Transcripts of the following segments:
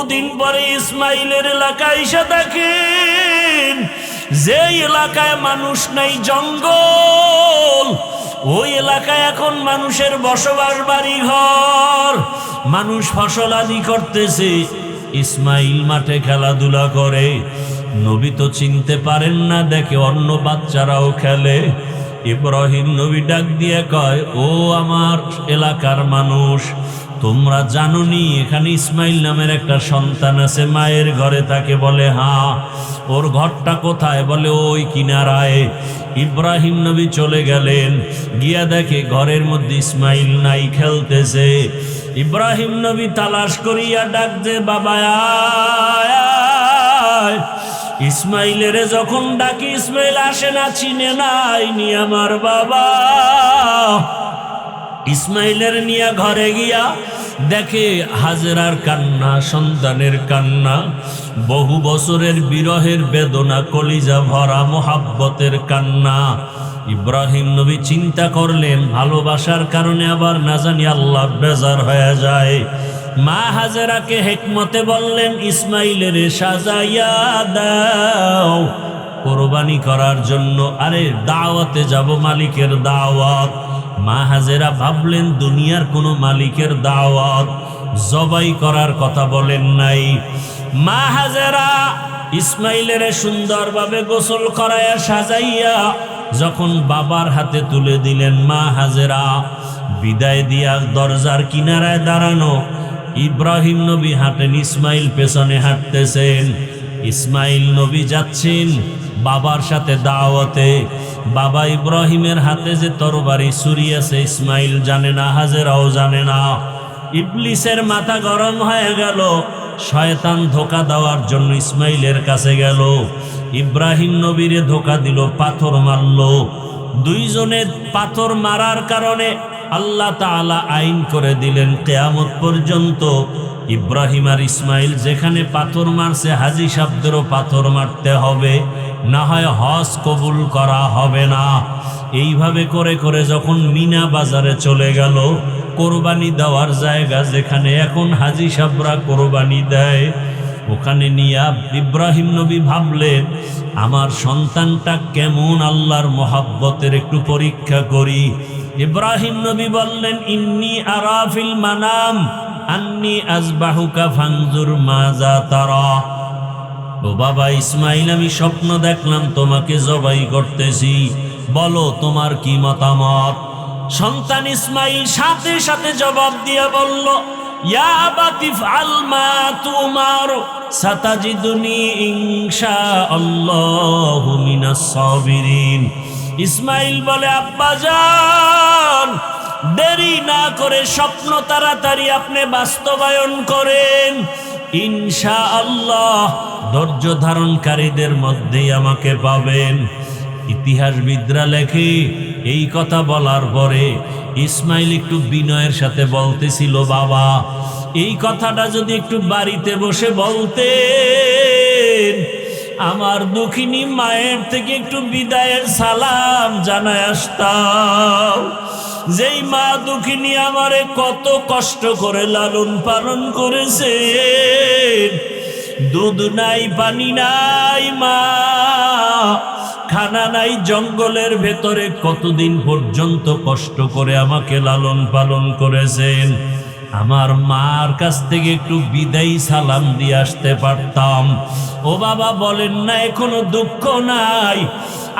বহুদিন পরে ইসমাইলের এলাকায় এসে দেখেন যে এলাকায় মানুষ নাই, জঙ্গল, ওই এলাকায় এখন মানুষের বসবাস, বাড়ি ঘর, মানুষ ফসল আদি করতেছে। ইসমাইল মাঠে খেলাধুলা করে। নবী তো চিনতে পারেন না, দেখে অন্য বাচ্চারাও খেলে। ইব্রাহিম নবী ডাক দিয়ে কয়, ও আমার এলাকার মানুষ, তোমরা জানোনি এখানে ইসমাইল নামের একটা সন্তান আছে, মায়ের ঘরে থাকে? বলে হ্যাঁ। ওর ঘরটা কোথায়? বলে ওই কিনারায়। ইব্রাহিম নবী চলে গেলেন, গিয়া দেখে ঘরের মধ্যে ইসমাইল নাই, খেলতেছে। ইব্রাহিম নবী তালাশ করিয়া ডাক দে, বাবা আয়। ইসমাইলের যখন ডাকি ইসমাইল আসে না, চিনে নাই নি আমার বাবা। ইসমাইলের নিয়ে ঘরে গিয়া দেখে হাজেরার কান্না, সন্তানের কান্না, বহু বছরের বিরহের বেদনা, কলিজা ভরা মোহাব্বতের কান্না। ইব্রাহিম নবী চিন্তা করলেন, ভালোবাসার কারণে আবার না জানি আল্লাহ বেজার হয়ে যায়। মা হাজেরাকে হেকমতে বললেন, ইসমাইলের সাজাইয়া দাও কোরবানি করার জন্য। আরে দাওয়াতে যাব, মালিকের দাওয়াত। মা হাজেরা ভাবলেন দুনিয়ার কোনো মালিকের দাওয়াত, জবাই করার কথা বলেন নাই। মা হাজেরা ইসমাইলের সুন্দরভাবে গোসল করায়া সাজাইয়া যখন বাবার হাতে তুলে দিলেন, মা হাজেরা বিদায় দিয়া দরজার কিনারায় দাঁড়ানো। ইব্রাহিম নবী হাঁটেন, ইসমাইল পেছনে হাঁটতেছেন। ইসমাইল নবী যাচ্ছেন বাবার সাথে দাওয়াতে। বাবা ইব্রাহিমের হাতে যে তরবারি ছুরি আছে ইসমাইল জানে না, হাজেরাও জানে না। ইবলিসের মাথা গরম হয়ে গেল, শয়তান ধোঁকা দেওয়ার জন্য ইসমাইলের কাছে গেল। ইব্রাহিম নবীরে ধোঁকা দিল, পাথর মারল। দুইজনে পাথর মারার কারণে আল্লাহ তাআলা আইন করে দিলেন কিয়ামত পর্যন্ত ইব্রাহিম আর ইসমাইল যেখানে পাথর মারছে, হাজী সাহেবদেরও পাথর মারতে হবে, না হয় হজ কবুল করা হবে না। এইভাবে করে করে যখন মিনা বাজারে চলে গেল, কোরবানি দেওয়ার জায়গা যেখানে এখন হাজী সাহেবরা কোরবানি দেয়, ওখানে নিয়া ইব্রাহিম নবী ভাবলেন আমার সন্তানটা কেমন আল্লাহর মহাব্বতের একটু পরীক্ষা করি। ইব্রাহিম নবী বললেন, ইন্নী আরা ফিল মানাম আন্নী আযবাহুকা ফানজুর মাযা তারা। ও বাবা ইসমাইল, আমি স্বপ্ন দেখলাম তোমাকে জবাই করতেছি, বলো তোমার কি মতামত? সন্তান ইসমাইল সাথে সাথে জবাব দিয়ে বলল, ইয়া আবাতি ফাল মা তুমার সাতাজিদুনি ইনশাআল্লাহু মিনাস সাবিরিন। ইসমাইল বলে, আব্বা জান, দেরি না করে স্বপ্ন তাড়াতাড়ি আপনি বাস্তবায়ন করেন, ইনশাআল্লাহ ধৈর্য ধারণকারীদের মধ্যেই আমাকে পাবেন। ইতিহাসবিদরা লেখে এই কথা বলার পরে ইসমাইল একটু বিনয়ের সাথে বলতেছিল, বাবা এই কথাটা যদি একটু বাড়িতে বসে বলতেন, আমার দুঃখিনী মায়ের থেকে একটু বিদায়ের সালাম জানায় আসতাম। যেই মা দুঃখিনী আমারে কত কষ্ট করে লালন পালন করেছে, দুধ নাই, পানি নাই, মা খানা নাই, জঙ্গলের ভেতরে কতদিন পর্যন্ত কষ্ট করে আমাকে লালন পালন করেছেন। আমার মার কাছ থেকে একটু বিদায়ী সালাম দিয়ে আসতে পারতাম। ও বাবা বলেন না এখনো দুঃখ নাই?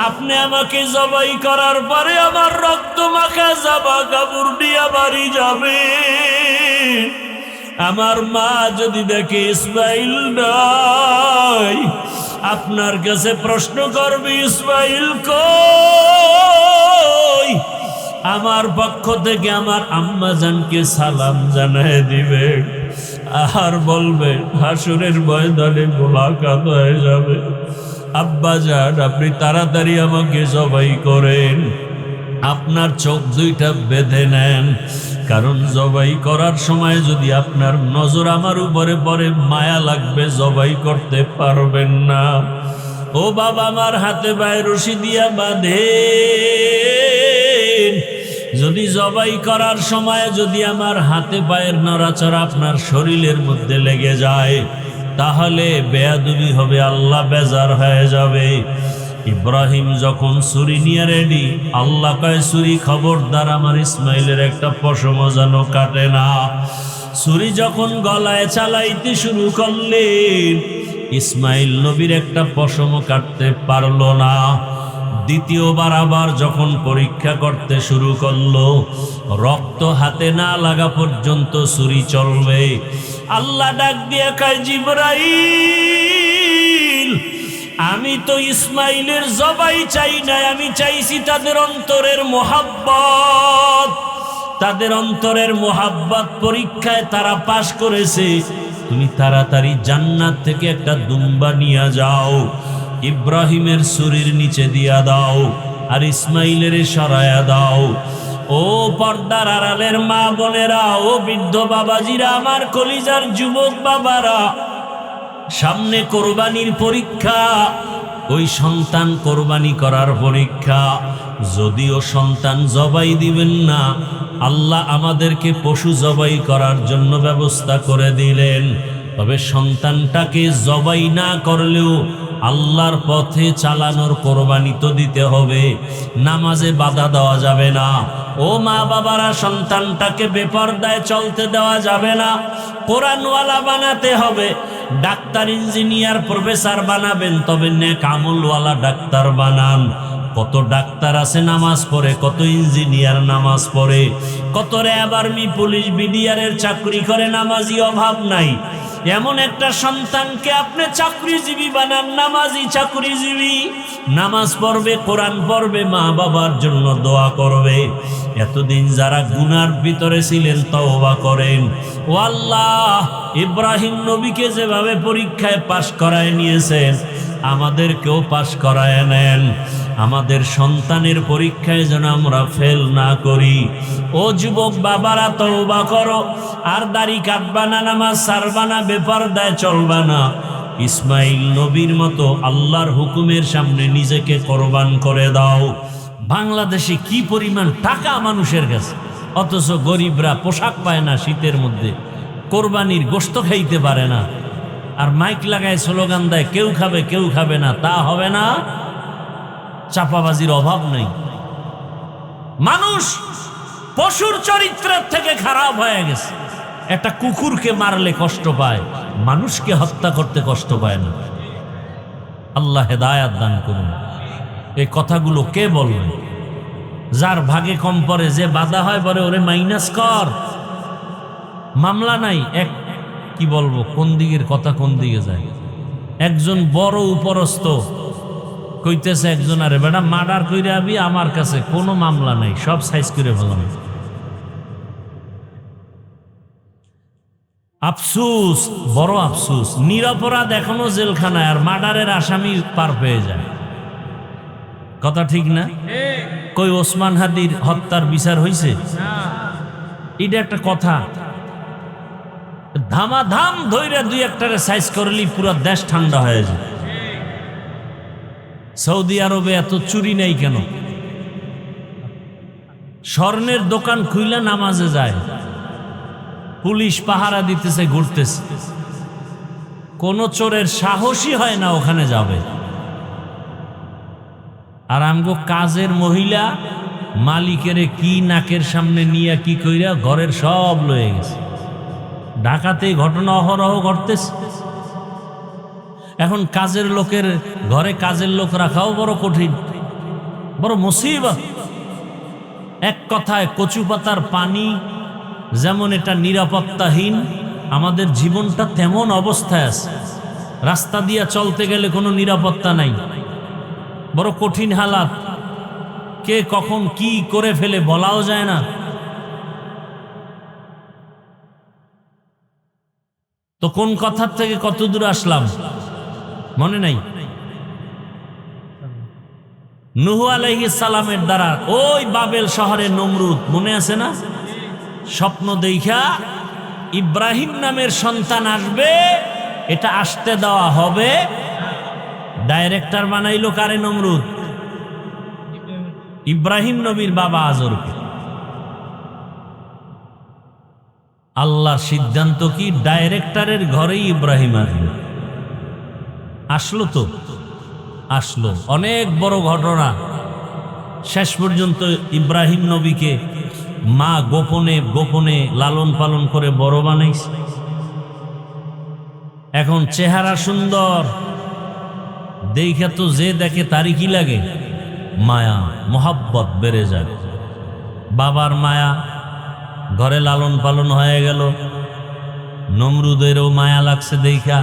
আপনি আমাকে জবাই করার পরে আমার রক্ত মাখা জামা কাপড় দিয়ে বাড়ি যাবে। আমার মা যদি দেখে ইসমাইল নাই, আপনার কাছে প্রশ্ন করবে ইসমাইল কই? আমার পক্ষ থেকে আমার আম্মা জানকে সালাম জানায় দিবে আর বলবে হাসরের ময়দানে মোলাকাত হয়ে যাবে। আব্বা জান, আপনি তাড়াতাড়ি আমাকে জবাই করেন, আপনার চোখ দুইটা বেঁধে নেন, কারণ জবাই করার সময় যদি আপনার নজর আমার উপরে পড়ে মায়া লাগবে, জবাই করতে পারবেন না। ও বাবা, আমার হাতে পায়ে রশি দিয়া বাঁধেন, যদি জবাই করার সময় যদি আমার হাতে পায়ের নড়াচড়া আপনার শরীরের মধ্যে লেগে যায়, তাহলে বেয়াদবি হবে, আল্লাহ বেজার হয়ে যাবে। ইব্রাহিম যখন ছুরি নিয়ে রেডি, আল্লাহ কয় ছুরি খবরদার আমার ইসমাইলের একটা পশম যেন কাটে না। ছুরি যখন গলায় চালাইতে শুরু করলেন, ইসমাইল নবীর একটা পশম কাটতে পারল না। দ্বিতীয়বার আবার যখন পরীক্ষা করতে শুরু করলো, রক্ত হাতে না লাগা পর্যন্ত ছুরি চলবে। আল্লাহ ডাক দিয়ে কয়, জিবরাইল, আমি তো ইসমাইলের জবাই চাই না, আমি চাইছি তাদের অন্তরের মোহাব্বত। তাদের অন্তরের মোহাব্বত পরীক্ষায় তারা পাশ করেছে। তুমি তাড়াতাড়ি জান্নাত থেকে একটা দুম্বা নিয়ে যাও, ইব্রাহিমের ছুরির নিচে দিয়া দাও, আর ইসমাইলের সরায়া দাও। ও পর্দার আড়ালের মা বোনেরা, ও বৃদ্ধ বাবাজিরা, আমার কলিজার যুবক বাবারা, সামনে কোরবানির পরীক্ষা, ওই সন্তান কোরবানি করার পরীক্ষা। যদিও সন্তান জবাই দিবেন না, আল্লাহ আমাদেরকে পশু জবাই করার জন্য ব্যবস্থা করে দিলেন। তবে সন্তানটাকে জবাই না করলেও আল্লাহর পথে চালানোর কোরবানি তো দিতে হবে। নামাজে বাধা দেওয়া যাবে না। ও মা বাবারা, সন্তানটাকে বেপরদায় চলতে দেওয়া যাবে না। কোরআনওয়ালা বানাতে হবে। ডাক্তার, ইঞ্জিনিয়ার, প্রফেসর বানাবেন, তবে নেক আমলওয়ালা ডাক্তার বানান। কত ডাক্তার আছে নামাজ পড়ে, কত ইঞ্জিনিয়ার নামাজ পড়ে, কত র্যাব, আর্মি, পুলিশ, বিডিআরের চাকরি করে, নামাজি অভাব নাই। এমন একটা সন্তানকে আপনি চাকরিজীবী বানান, নামাজি চাকরিজীবী, নামাজ পড়বে, কোরআন পড়বে, মা বাবার জন্য দোয়া করবে। এতদিন যারা গুনার ভিতরে ছিলেন তওবা করেন। ও আল্লাহ, ইব্রাহিম নবীকে যেভাবে পরীক্ষায় পাশ করায় নিয়েছেন, আমাদেরকেও পাশ করায় নেন। আমাদের সন্তানের পরীক্ষায় যেন আমরা ফেল না করি। ও যুবক বাবারা, তওবা করো, আর দাড়ি কাটবা না, নামাজ ছাড়বা না, বেপরদায় চলবা না। ইসমাইল নবীর মতো আল্লাহর হুকুমের সামনে নিজেকে কোরবান করে দাও। বাংলাদেশে কি পরিমাণ টাকা মানুষের কাছে, অথচ গরিবরা পোশাক পায় না, শীতের মধ্যে কোরবানির গোশত খাইতে পারে না, আর মাইক লাগায় স্লোগান দেয়, কেউ খাবে কেউ খাবে না। তা হবে না, চাপাবাজির অভাব নেই। মানুষ পশুর চরিত্রের থেকে খারাপ হয়ে গেছে। একটা কুকুরকে মারলে কষ্ট পায়, মানুষকে হত্যা করতে কষ্ট পায় না। আল্লাহ হেদায়াত দান করুন। এই কথাগুলো কে বলবে? যার ভাগে কম পড়ে, যে বাধা হয় বলে ওরে মাইনাস কর, মামলা নাই। এক কি বলবো, কোন দিকের কথা কোন দিকে যায়। একজন বড় উপরস্থ কইতেছে একজন, আরে বেটা মার্ডার কইরে আবি, আমার কাছে কোনো মামলা নাই, সব সাইজ করে ফেলাম। আফসুস, বড় আফসুস। নিরপরাধ এখনো জেলখানায়, আর মার্ডারের আসামি পার পেয়ে যায়। কথা ঠিক না? কই ওসমান হাদির হত্যার বিচার হইছে? এটা একটা কথা। ধামাধাম ধইরা দুই একটারে সাইজ করলি পুরো দেশ ঠান্ডা হয়ে যায়। সৌদি আরবে এত চুরি নেই কেন? স্বর্ণের দোকান খুইলা নামাজে যায়, পুলিশ পাহারা দিতেছে, ঘুরতেছে, কোন চোরের সাহসী হয় না ওখানে যাবে। আর আমগো কাজের মহিলা মালিকের কি নাকের সামনে নিয়ে কি কইরা ঘরের সব লয়ে গেছে। ঢাকাতে ঘটনা অহরহ ঘটতেছে। এখন কাজের লোকের ঘরে কাজের লোক রাখাও বড় কঠিন, বড় মুসিবত। এক কথায় কচু পাতার পানি যেমন এটা নিরাপত্তাহীন, আমাদের জীবনটা তেমন অবস্থায় আছে। রাস্তা দিয়া চলতে গেলে কোনো নিরাপত্তা নাই, বড় কঠিন হালাত। কে কখন কি করে ফেলে বলাও যায় না। তো কোন কথার থেকে কত দূর আসলাম মনে নাই? নূহ আলাইহিস সালামের দ্বারা ওই বাবেল শহরে নমরুদ, মনে আছে না? স্বপ্ন দেখা ইব্রাহিম নামের সন্তান আসবে, এটা আসতে দেওয়া হবে। ডাইরেক্টর বানাইলো কারে? নমরুদ। ইব্রাহিম নবীর বাবা আজরকে। আল্লাহর সিদ্ধান্ত কি ডাইরেক্টরের ঘরেই ইব্রাহিম আসলো? আসলো তো আসলো। অনেক বড় ঘটনা। শেষ পর্যন্ত ইব্রাহিম নবীকে মা গোপনে গোপনে লালন পালন করে বড় বানাইছে। এখন চেহারা সুন্দর দেখে তো যে দেখে তারই কি লাগে? মায়া, মোহাব্বত বেড়ে যায়। বাবার মায়া, ঘরে লালন পালন হয়ে গেল। নমরুদেরও মায়া লাগছে দেখা।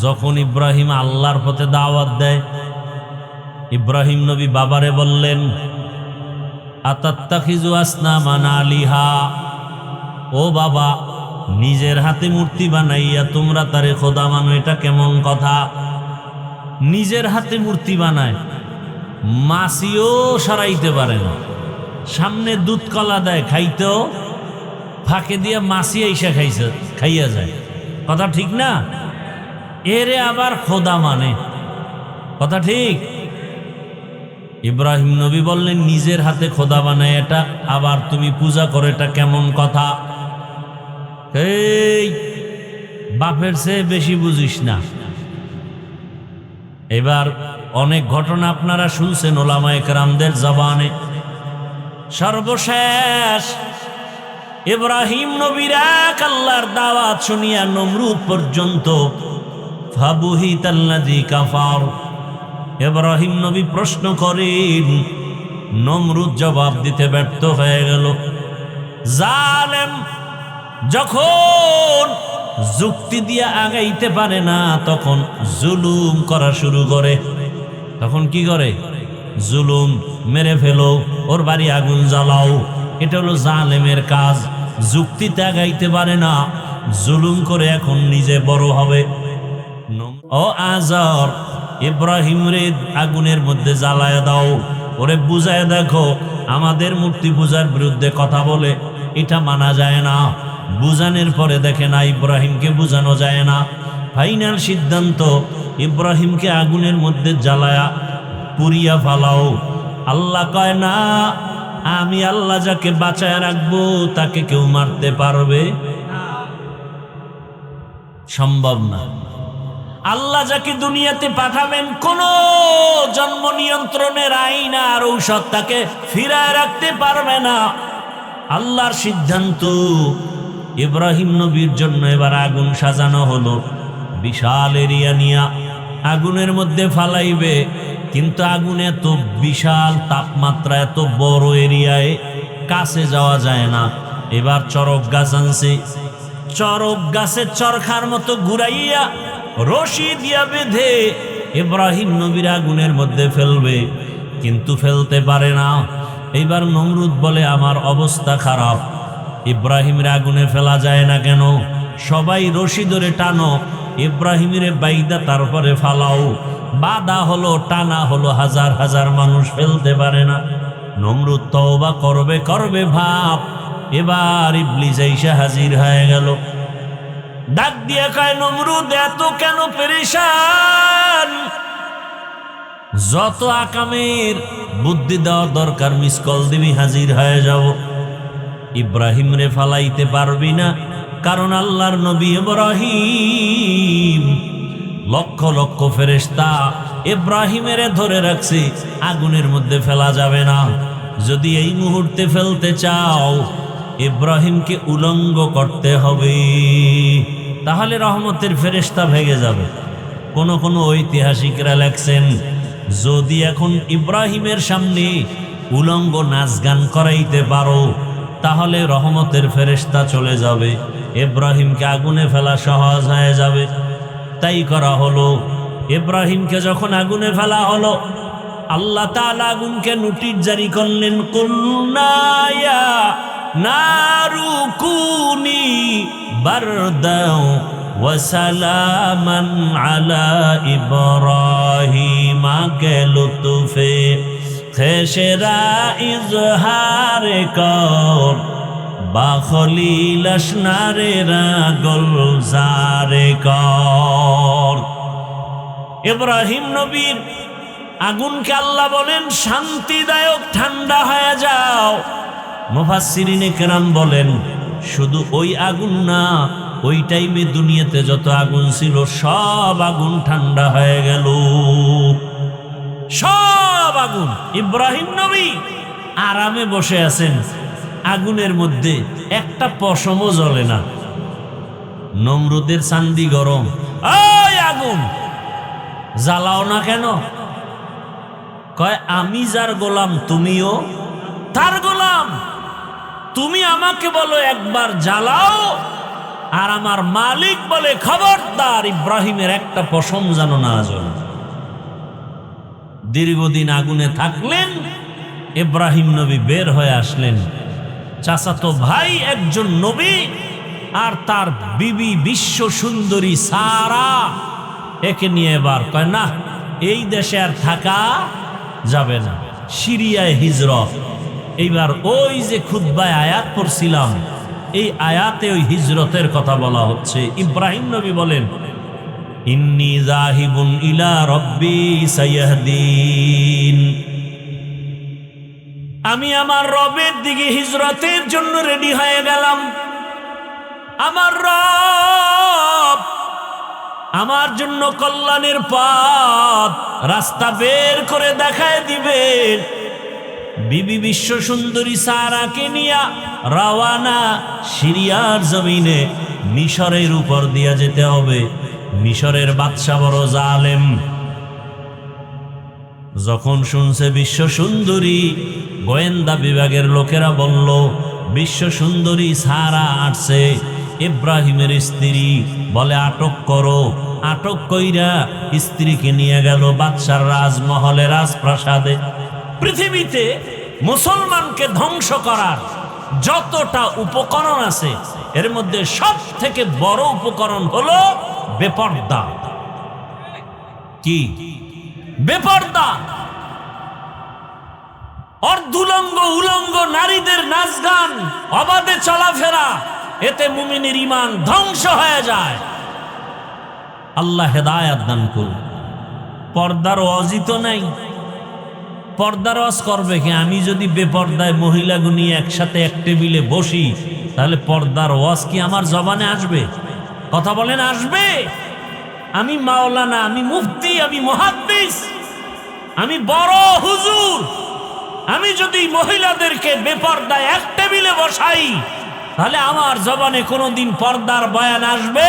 যখন ইব্রাহিম আল্লাহর পথে দাওয়াত দেয়, ইব্রাহিম নবী বাবারে বললেন, আতাত্তাখিজু আসনামান আলিহা, ও বাবা, নিজের হাতে মূর্তি বানাইয়া তোমরা তারে খোদা মানো, এটা কেমন কথা? নিজের হাতে মূর্তি বানায়, মাছিও সরাইতে পারে না। সামনে দুধ কলা দেয় খাইতেও, ফাঁকে দিয়ে মাছি আইসা খাইয়া যায়। কথা ঠিক না? এরে আবার খোদা মানে, কথা ঠিক? ইব্রাহিম নবী বললেন, নিজের হাতে খোদা বানায় এটা আবার তুমি পূজা করো, এটা কেমন কথা? এই বাপের চেয়ে বেশি বুঝিস না। এবার অনেক ঘটনা আপনারা শুনছেন ওলামায়ে কেরামদের জবানে। সর্বশেষ ইব্রাহিম নবীর এক আল্লাহর দাওয়াত শুনিয়া নমরুদ পর্যন্ত ফাবুহিতাল্লাযী কাফার। ইব্রাহিম নবী প্রশ্ন করেন, নমরুদ জবাব দিতে ব্যর্থ হয়ে গেল। জালেম যখন যুক্তি দিয়ে আগাইতে পারে না, তখন জুলুম করা শুরু করে। তখন কি করে? জুলুম, মেরে ফেলো, ওর বাড়ি আগুন জ্বালাও। এটা হলো জালেমের কাজ। যুক্তিতে আগাইতে পারে না, জুলুম করে এখন নিজে বড় হবে। ও আজর, ইব্রাহিম রে আগুনের মধ্যে জ্বালায় দাও, ওরে বুঝায় দেখো আমাদের মূর্তি পূজার বিরুদ্ধে কথা বলে, এটা মানা যায় না। বুঝানোর পরে দেখে না ইব্রাহিমকে বুঝানো যায় না। ফাইনাল সিদ্ধান্ত, ইব্রাহিমকে আগুনের মধ্যে জ্বালায়া পুড়িয়া ফালাও। আল্লাহ কয় না, আমি আল্লাহ যাকে বাঁচায় রাখবো তাকে কেউ মারতে পারবে? সম্ভব না। আল্লাহ যাকে দুনিয়াতে পাঠাবেন, কোন জন্ম নিয়ন্ত্রণের আইন আর ঔষধ তাকে ফিরায় রাখতে পারবে না। আল্লাহর সিদ্ধান্ত। ইব্রাহিম নবীর জন্য এবার আগুন সাজানো হলো। বিশাল এরিয়া নিয়া আগুনের মধ্যে ফালাইবে, কিন্তু আগুন এত বিশাল, তাপমাত্রা এত বড় এরিয়ায় কাছে যাওয়া যায় না। এবার চরক গাছ আনছে, চরক গাছের চরখার মতো ঘুরাইয়া রশি দিয়া বেঁধে ইব্রাহিম নবীর আগুনের মধ্যে ফেলবে, কিন্তু ফেলতে পারে না। এইবার নমরুদ বলে, আমার অবস্থা খারাপ, ইব্রাহিমের আগুনে ফেলা যায় না কেন? সবাই রশি ধরে টানো, ইব্রাহিমের বাইদা তারপরে ফালাও। বাধা হলো, টানা হলো, হাজার হাজার মানুষ ফেলতে পারে না। নমরুদ তওবা করবে করবে ভাব, এবার ইবলিস এসে হাজির হয়ে গেল। ডাক দিয়ে কয়, নমরুদ এত কেন পেরেশান? যত আকামের বুদ্ধি দেওয়া দরকার মিস কল দিবি, হাজির হয়ে যাব। ইব্রাহিম রে ফালাইতে পারবি না, কারণ আল্লাহর নবী ইব্রাহিম লক্ষ লক্ষ ফেরেশতা ইব্রাহিমের ধরে রাখছে, আগুনের মধ্যে ফেলা যাবে না। যদি এই মুহূর্তে ফেলতে চাও, ইব্রাহিমকে উলঙ্গ করতে হবে, তাহলে রহমতের ফেরেশতা ভেঙে যাবে। কোন কোন ঐতিহাসিকরা লেখছেন, যদি এখন ইব্রাহিমের সামনে উলঙ্গ নাচ গান করাইতে পারো, তাহলে রহমতের ফেরেশতা চলে যাবে, ইব্রাহিমকে আগুনে ফেলা সহজ হয়ে যাবে। তাই করা হলো। ইব্রাহিমকে যখন আগুনে ফেলা হলো, আল্লাহ তাআলা আগুনকে নোটিশ জারি করলেন, কুলনা ইয়া নারু কুনি বারদাও ওয়া সালামান আলা ইব্রাহিম, কে লুতফে খেশরা ইজহার কর বা খলিল আসনারে গুলজারে কর। ইব্রাহিম নবীর আগুনকে আল্লাহ বলেন শান্তিদায়ক, ঠান্ডা হয়ে যাও। মুফাসসিরিনে কেরাম বলেন শুধু ওই আগুন না, ওই টাইমে দুনিয়াতে যত আগুন ছিল সব আগুন ঠান্ডা হয়ে গেল, সব আগুন। ইব্রাহিম নবী আরামে বসে আছেন, আগুনের মধ্যে একটা পশমও জ্বলে না। নমরুদের চান্দি গরম, ওই আগুন জ্বালাও না কেন? কয় আমি যার গোলাম তুমিও তার গোলাম, তুমি আমাকে বলো একবার জ্বালাও, আর আমার মালিক বলে খবরদার ইব্রাহিমের একটা পশম যেন না জ্বলে। দীর্ঘদিন আগুনে থাকলেন, ইব্রাহিম নবী বের হয়ে আসলেন। চাচাতো ভাই একজন নবী আর তার বিবি বিশ্ব সুন্দরী সারা, একে নিয়ে এবার কয় না, এই দেশে আর থাকা যাবে না, সিরিয়ায় হিজরত। এইবার ওই যে খুতবায় আয়াত পড়ছিলাম, এই আয়াতে ওই হিজরতের কথা বলা হচ্ছে। ইব্রাহিম নবী বলেন, ইন্নী যাহিবুন ইলা রব্বি সায়াহদিন, আমি আমার রবের দিকে হিজরতের জন্য রেডি হয়ে গেলাম। আমার রব আমার জন্য কল্যাণের পথ রাস্তা বের করে দেখায় দিবেন। বিবি বিশ্ব সুন্দরী সারাকে নিয়া রওয়ানা সিরিয়ার জমিনে, মিশরের উপর দিয়া যেতে হবে। মিশরের বাদশা বড় জালেম। যখন শুনছে বিশ্ব সুন্দরী, গোয়েন্দা বিভাগের লোকেরা বলল বিশ্ব সুন্দরী সারা আসছে। ইব্রাহিমের স্ত্রী বলে আটক করো। আটক কইরা স্ত্রীকে নিয়ে গেল বাদশার রাজমহলে, রাজপ্রাসাদে। পৃথিবীতে মুসলমানকে ধ্বংস করার যতটা উপকরণ আছে, এর মধ্যে সব থেকে বড় উপকরণ হলো বেপর্দা। কি বেপর্দা? অর্ধুলঙ্গ উলঙ্গ নারীদের নাচ গান, অবাধে চলাফেরা, এতে মুমিনের ঈমান ধ্বংস হয়ে যায়। আল্লাহ হেদায়েত দান করুন। পর্দার ওয়াজই তো নাই, পর্দার ওয়াজ করবে কি? আমি যদি বেপর্দায় মহিলাগুনি একসাথে এক টেবিলে বসি, তাহলে পর্দার ওয়াজ কি আমার জবানে আসবে? কথা বলেন, আসবে? আমি মাওলানা, আমি মুফতি, আমি মুহাদ্দিস, আমি বড় হুজুর, আমি যদি মহিলাদেরকে বেপর্দায় এক টেবিলে বসাই, তাহলে আমার জবানে কোনোদিন পর্দার বয়ান আসবে?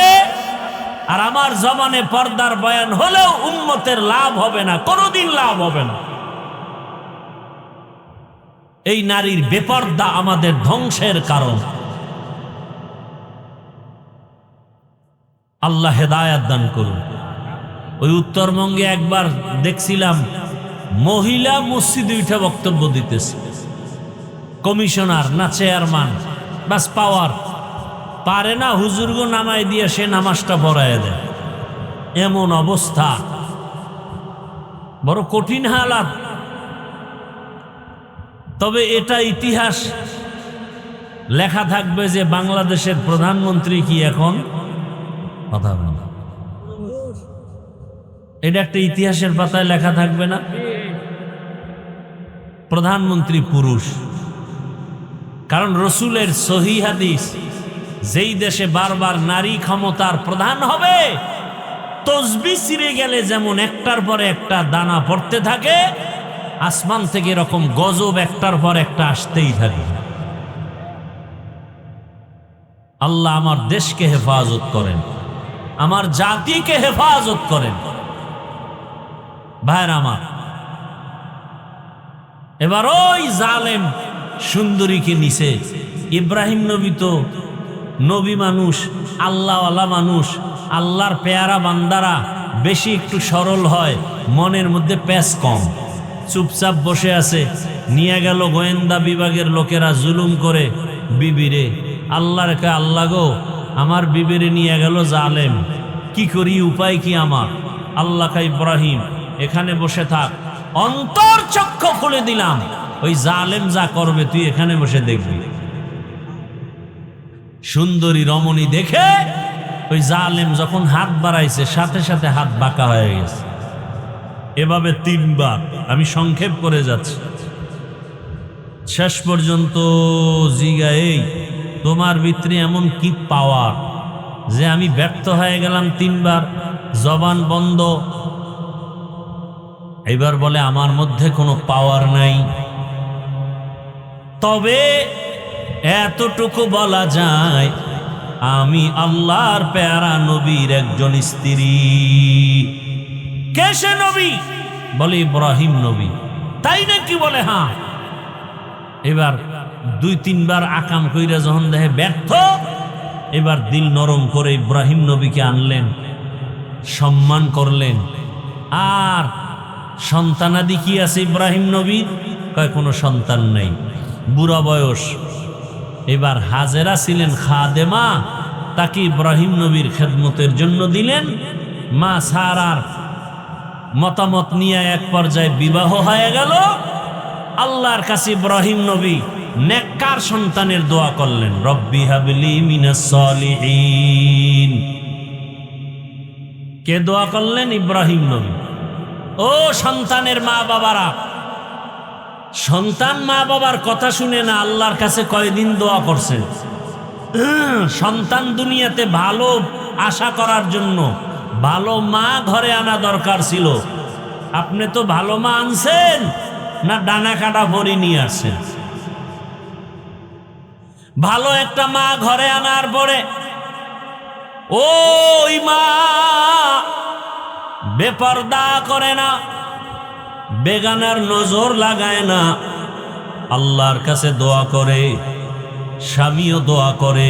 আর আমার জবানে পর্দার বয়ান হলেও উম্মতের লাভ হবে না, কোনোদিন লাভ হবে না। এই নারীর বেপর্দা আমাদের ধ্বংসের কারণ। আল্লাহ হেদায়েত দান করুন। ওই উত্তরবঙ্গে একবার দেখছিলাম, মহিলা মসজিদে উঠে বক্তব্য দিতেছে। কমিশনার না চেয়ারম্যান, বাস পাওয়ার পারে না, হুজুরগো নামাই দিয়ে সে নামাজটা পড়ায় দেয়। এমন অবস্থা, বড় কঠিন হালাত। তবে এটা ইতিহাস লেখা থাকবে যে বাংলাদেশের প্রধানমন্ত্রী কি এখন কথা বলে, এটা একটা ইতিহাসের পাতায় লেখা থাকবে না? প্রধানমন্ত্রী পুরুষ। কারণ রসুলের সহিহ হাদিস, যেই দেশে বারবার নারী ক্ষমতার প্রধান হবে, তসবিহ ছিঁড়ে গেলে যেমন একটার পর একটা দানা পড়তে থাকে, আসমান থেকে এরকম গজব একটার পর একটা আসতেই থাকে। আল্লাহ আমার দেশকে হেফাজত করেন, আমার জাতিকে হেফাজত করেন। ভাইরা আমার, এবার ওই জালেম সুন্দরীকে নিছে। ইব্রাহিম নবী তো নবী মানুষ, আল্লাহওয়ালা মানুষ, আল্লাহর পেয়ারা বান্দারা বেশি একটু সরল হয়, মনের মধ্যে প্যাঁচ কম, চুপচাপ বসে আছে। নিয়ে গেল গোয়েন্দা বিভাগের লোকেরা জুলুম করে বিবিরে। আল্লাহর কে আল্লাহ গো, আমার বিবিরে নিয়ে গেল জালেম, কি করি, উপায় কি আমার? আল্লাহ কা ইব্রাহিম এখানে বসে থাক, অন্তর চক্ষু খুলে দিলাম, ওই জালেম যা করবে তুই এখানে বসে দেখবি। সুন্দরী রমণী দেখে ওই জালেম যখন হাত বাড়াইছে, সাথে সাথে হাত বাঁকা হয়ে গেছে। এভাবে 3 বার, আমি সংক্ষেপ করে যাচ্ছি। শেষ পর্যন্ত জিগাই তোমার ভিতরে এমন কি পাওয়ার যে আমি ব্যর্থ হয়ে গেলাম 3 বার, জবান বন্ধ। এবার বলে আমার মধ্যে কোনো পাওয়ার নাই, তবে এতটুকু বলা যায় আমি আল্লাহর প্যারা নবীর একজন স্ত্রী। কে সে নবী? বলে ইব্রাহিম নবী। তাই নাকি? বলে হ্যাঁ। এবার 2-3 বার আকাম কইরা যখন দেখে ব্যর্থ, এবার দিল নরম করে ইব্রাহিম নবীকে আনলেন, সম্মান করলেন। আর সন্তানাদি কি আছে ইব্রাহিম নবীর? কয় কোনো সন্তান নাই, বুড়া বয়স। এবার হাজেরা ছিলেন খাদেমা, তাকে ইব্রাহিম নবীর খেদমতের জন্য দিলেন। মা সারার মতামত নিয়ে এক পর্যায়ে বিবাহ হয়ে গেল। আল্লাহর কাছে ইব্রাহিম নবী নেককার সন্তানের দোয়া করলেন, রব্বি হাবলি মিনাস সলিহিন। কে দোয়া করলেন? ইব্রাহিম নবী। ও সন্তানের মা বাবারা, সন্তান মা বাবার কথা শুনে না আল্লাহর কাছে কয়দিন দোয়া করছেন? সন্তান দুনিয়াতে ভালো আশা করার জন্য ভালো মা ঘরে আনা দরকার ছিল। আপনি তো ভালো মা আনছেন না ডানা কাটা ভরি নিয়ে আসছেন? ভালো একটা মা ঘরে আনার পরে ওই মা বেপরদা করে না, বেগানার নজর লাগায় না, আল্লাহর কাছে দোয়া করে, স্বামীও দোয়া করে।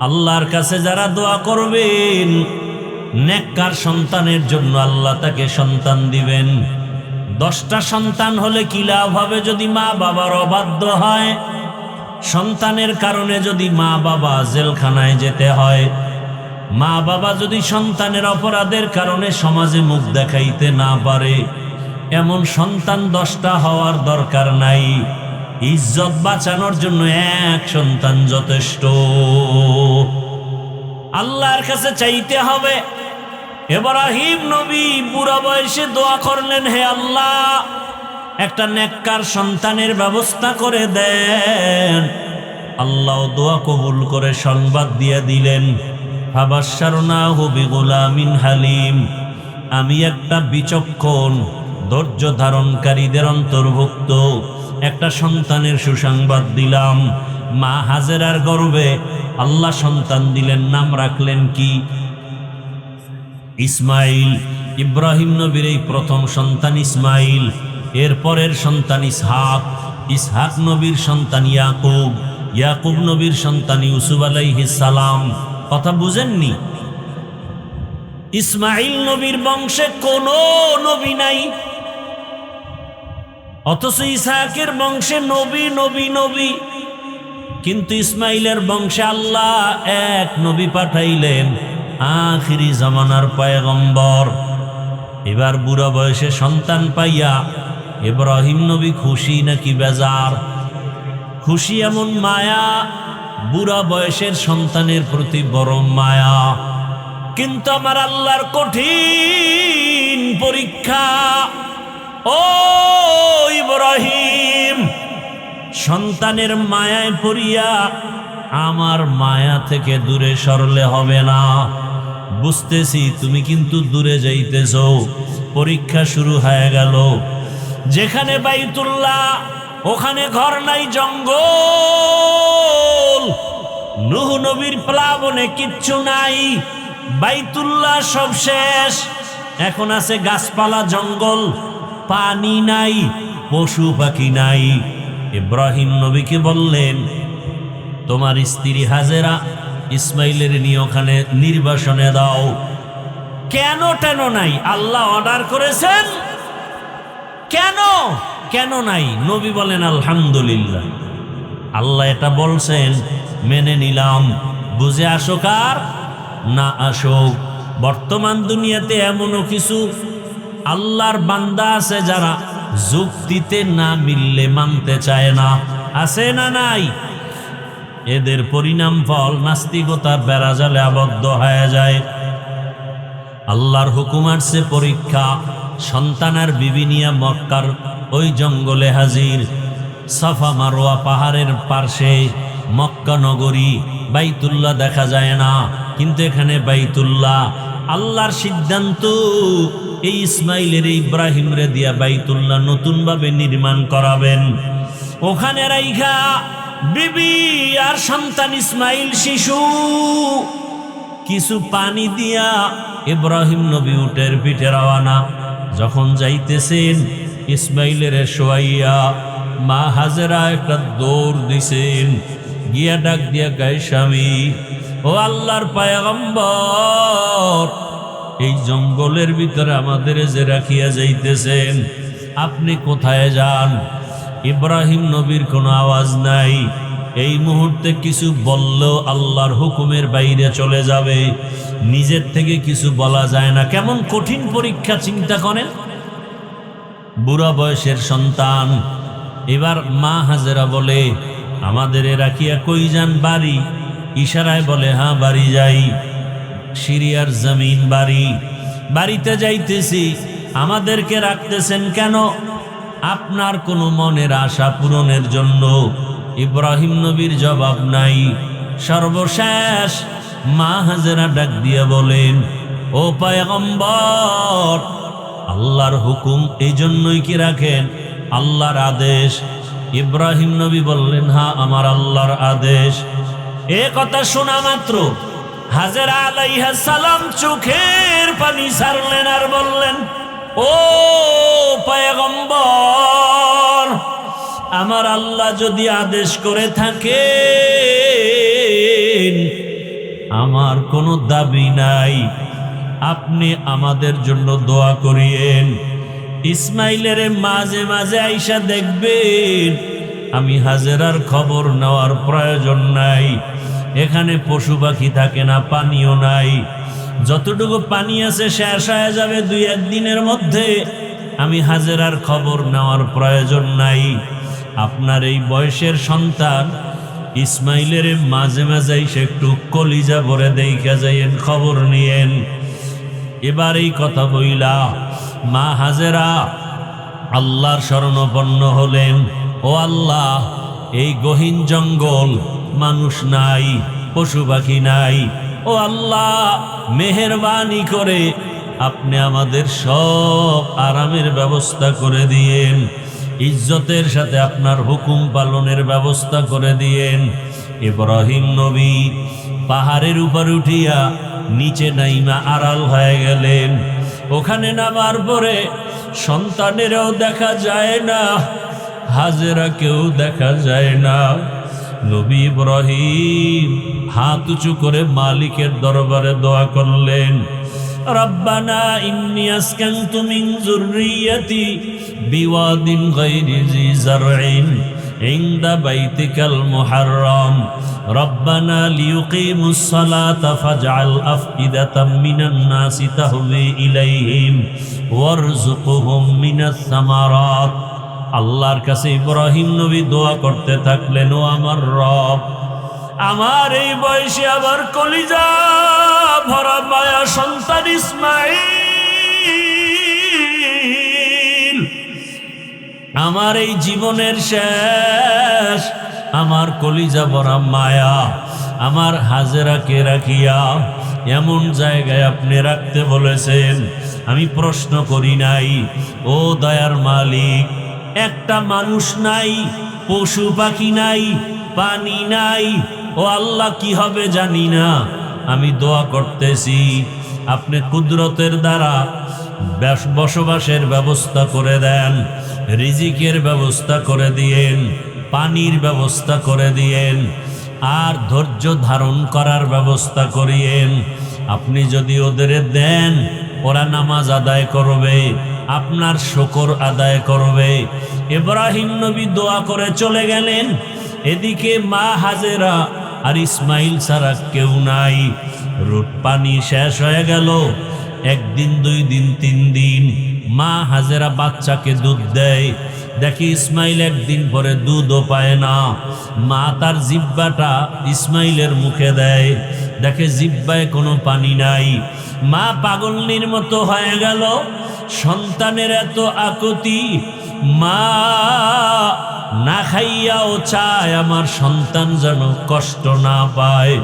আল্লাহর কাছে যারা দোয়া করবেন নেককার সন্তানের জন্য আল্লাহ তাকে সন্তান দিবেন। 10টা সন্তান হলে কি লাভ হবে যদি মা বাবার অবাধ্য হয়? সন্তানের কারণে যদি মা বাবা জেলখানায় যেতে হয়, মা বাবা যদি সন্তানের অপরাধের কারণে সমাজে মুখ দেখাইতে না পারে, এমন সন্তান 10টা হওয়ার দরকার নাই। ইজ্জত বাঁচানোর জন্য 1 সন্তান যথেষ্ট। আল্লাহর কাছে চাইতে হবে। ইব্রাহিম নবী বুড়া বয়সে দোয়া করলেন, হে আল্লাহ একটা নেককার সন্তানের ব্যবস্থা করে দেন। আল্লাহ দোয়া কবুল করে সংবাদ দিয়ে দিলেন, ফাবাশশারনাহু বিগুলামিন হালিম। আমি একটা বিচক্ষণ ধৈর্য ধারণকারীদের অন্তর্ভুক্ত একটা সন্তানের সুসংবাদ দিলাম। মা হাজেরার গর্ভে আল্লাহ সন্তান দিলেন, নাম রাখলেন কি? ইসমাইল। ইব্রাহিম নবীর এই প্রথম সন্তান ইসমাইল, এর পরের সন্তান ইসহাক, ইসহাক নবীর সন্তান ইয়াকুব, ইয়াকুব নবীর সন্তান ইউসুফ আলাইহিস সালাম। কথা বুঝেননি? ইসমাইল নবীর বংশে কোনো নবী নাই, অথচ ইসহাকের বংশে নবী নবী নবী। কিন্তু ইসমাইলের বংশে আল্লাহ এক নবী পাঠাইলেন, আখিরি জামানার পয়গম্বর। এবার বুড়া বয়সে সন্তান পাইয়া ইব্রাহিম নবী খুশি নাকি বেজার? খুশি, এমন মায়া, বুড়া বয়সের সন্তানের প্রতি বড় মায়া। কিন্তু আমার আল্লাহর কঠিন পরীক্ষা। ও ইব্রাহিম, সন্তানের মায়ায় পড়িয়া আমার মায়া থেকে দূরে সরলে হবে না। বুঝতেছি তুমি কিন্তু দূরে যাইতেছ। পরীক্ষা শুরু হয়ে গেল। যেখানে বাইতুল্লাহ ওখানে ঘর নাই, জঙ্গল। নূহ নবীর প্লাবনে কিচ্ছু নাই, বাইতুল্লাহ সব শেষ। এখন আছে গাছপালা, জঙ্গল, পানি নাই, পশু পাখি নাই। ইব্রাহিম নবীকে বললেন, তোমার স্ত্রী হাজেরা ইসমাইলের নিয়ে ওখানে নির্বাসনে দাও। কেন টেন নাই? আল্লাহ অর্ডার করেছেন। কেন কেন নাই? নবী বলেন আলহামদুলিল্লাহ, আল্লাহ এটা বলছেন, মেনে নিলাম। বুঝে আসুক আর না আসুক, বর্তমান দুনিয়াতে এমনও কিছু আল্লাহর বান্দা আছে যারা যুক্তিতে না মিললে মানতে চায় না। আছে না নাই? এদের পরিণাম ফল নাস্তিকতার বেড়াজালে আবদ্ধ হয়ে যায়। আল্লাহর হুকুম আসছে পরীক্ষা। সন্তানের বিবি নিয়ে মক্কার ওই জঙ্গলে হাজির। সাফা মারোয়া পাহাড়ের পার্শ্বে মক্কা নগরী, বাইতুল্লাহ দেখা যায় না, কিন্তু এখানে বাইতুল্লাহ। আল্লাহর সিদ্ধান্ত এই ইসমাইলের ইব্রাহিম রে দিয়া বাইতুল্লাহ নতুনভাবে নির্মাণ করাবেন। ওখানে রাইখা বিবি আর সন্তান ইসমাইল শিশু কিছু পানি দিয়া ইব্রাহিম নবী উটের পিঠে রওয়ানা। যখন যাইতেছেন ইসমাইলের শোয়াইয়া মা হাজেরা একটা দৌড় দিছেন, গিয়া ডাক দিয়া গায়ে স্বামী, ও আল্লাহর পয়গম্বর, এই জঙ্গলের ভিতরে আমাদের যে রাখিয়া যাইতেছেন, আপনি কোথায় যান? ইব্রাহিম নবীর কোনো আওয়াজ নাই। এই মুহূর্তে কিছু বললেও আল্লাহর হুকুমের বাইরে চলে যাবে, নিজের থেকে কিছু বলা যায় না। কেমন কঠিন পরীক্ষা চিন্তা করেন। বুড়া বয়সের সন্তান। এবার মা হাজেরা বলে, আমাদের রাখিয়া কই যান? বাড়ি। ইশারায় বলে, হ্যাঁ বাড়ি যাই, সিরিয়ার জমিন বাড়ি, বাড়িতে যাইতেছি। আমাদেরকে রাখতেছেন কেন? আপনার কোনো মনের আশা পূরণের জন্য। ইব্রাহিম নবীর জবাব নাই। সর্বশেষ মা হাজেরা ডাক দিয়ে বলেন, ও পয়গম্বর, আল্লাহর হুকুম এই জন্যই কি রাখেন? আল্লাহর আদেশ। ইব্রাহিম নবী বললেন, হ্যাঁ আমার আল্লাহর আদেশ। এ কথা শোনা মাত্র হাজেরা আলাইহিস সালাম চোখের পানি ছাড়লেন আর বললেন, ও পয়গম্বর, আমার আল্লাহ যদি আদেশ করে থাকে, আমার কোনো দাবি নাই, আপনি আমাদের জন্য দোয়া করিয়েন। ইসমাইলের মাঝে মাঝে আইসা দেখবেন, আমি হাজেরার খবর নেওয়ার প্রয়োজন নাই। এখানে পশু পাখি থাকে না, পানিও নাই, যতটুকু পানি আছে শেষ হয়ে যাবে 2-1 দিনের মধ্যে। আমি হাজেরার খবর নেওয়ার প্রয়োজন নাই। আপনার এই বয়সের সন্তান ইসমাইলের মাঝে মাঝে এসে একটু কলিজা ভরে দেখা যাইয়েন, খবর নিয়েন। এবার এই কথা বইলা মা হাজেরা আল্লাহর শরণাপন্ন হলেন। ও আল্লাহ, এই গহীন জঙ্গল, মানুষ নাই, পশু পাখি নাই। ও আল্লাহ, মেহেরবানি করে আপনি আমাদের সব আরামের ব্যবস্থা করে দিয়েন, ইজ্জতের সাথে আপনার হুকুম পালনের ব্যবস্থা করে দিয়েন। ইব্রাহিম নবী পাহাড়ের উপর উঠিয়া নিচে নাইমা আড়াল হয়ে গেলেন। ওখানে নামার পরে সন্তানেরও দেখা যায় না, হাজেরাকেও দেখা যায় না। নবী ইব্রাহিম হাত উঁচু করে মালিকের দরবারে দোয়া করলেন, রব্বানা ইন্নী আসকানতু মিন যুররিয়্যাতি বিওয়াদিন গায়রি জি যারইন ইনদা বাইতিকাল মুহাররম রব্বানা লিয়ুকিমুস সালাতা ফাজআল আফইদাতাম মিনান নাসি তাহওয়ি ইলাইহিম ওয়ারযুকহুম মিনাস সামারাত। আল্লাহর কাছে ইব্রাহিম নবী দোয়া করতে থাকলেন, ও আমার রব, আমার এই বয়সে আবার কলিজা ভরা মায়া সন্তান ইসমাইল, আমার এই জীবনের শেষ, আমার কলিজা ভরা মায়া, আমার হাজেরাকে রাখিয়া এমন জায়গায় আপনি রাখতে বলেছেন। আমি প্রশ্ন করি নাই, ও দয়ার মালিক, একটা মানুষ নাই, পশু পাখি নাই, পানি নাই। ও আল্লাহ, কি হবে জানি না, আমি দোয়া করতেছি আপনি কুদরতের দ্বারা বসবাসের ব্যবস্থা করে দেন, রিজিকের ব্যবস্থা করে দিয়েন, পানির ব্যবস্থা করে দিয়েন, আর ধৈর্য ধারণ করার ব্যবস্থা করিয়েন। আপনি যদি ওদের দেন, ওরা নামাজ আদায় করবে, আপনার শুকর আদায় করবে। ইব্রাহিম নবী দোয়া করে চলে গেলেন। এদিকে মা হাজেরা আর ইসমাইল ছাড়া কেউ নাই। রুট পানি শেষ হয়ে গেল। 1 দিন 2 দিন 3 দিন মা হাজেরা বাচ্চাকে দুধ দেয়। দেখি ইসমাইল 1 দিন পরে দুধও পায় না। মা তার জিহ্বাটা ইসমাইলের মুখে দেয়, দেখে জিহ্বায় কোনো পানি নাই। মা পাগলনির মতো হয়ে গেল। সন্তানের এত আকুতি, মা না খাইয়াও চায় আমার সন্তান যেন কষ্ট না পায়।